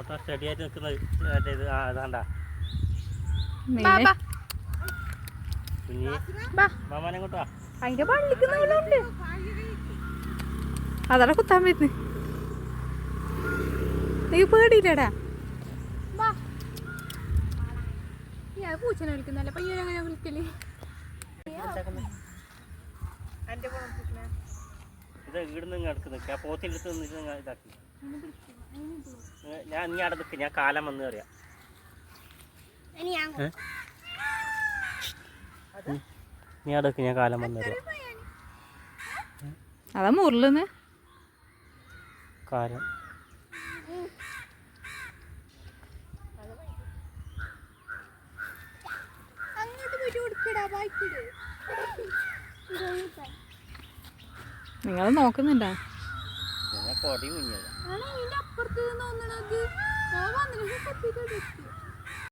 Auto study ആയിട്ട് നിൽക്കുന്നത് മറ്റേ ഇത് അതാണ്ടാ കുഞ്ഞി മാമാനെ കൊണ്ടാ അതിന്റെ പള്ളിക്കുന്നുണ്ട് അതാണ് കുത്താൻ പറ്റുന്നത്. നീ പേടിയില്ലടാ പൂച്ചനെ വിളിക്കുന്നല്ല പയ്യനെ വിളിക്കല്. ഇത് ഇവിടുന്ന് കിടക്ക് പോത്തിൻ്റെ അടുത്ത് നിന്നിട്ട് ഇതാക്കി ഞാൻ നീ അവിടെ നിൽക്ക് ഞാൻ കാലം വന്ന് അറിയാം. നീ അവിടെ നിൽക്ക് ഞാൻ കാലം വന്ന് അറിയാം. അതാ മുറിലെന്ന് കാലം നിങ്ങൾ നോക്കുന്നുണ്ടാ ഞാൻ കൊടി മുങ്ങിയതാ.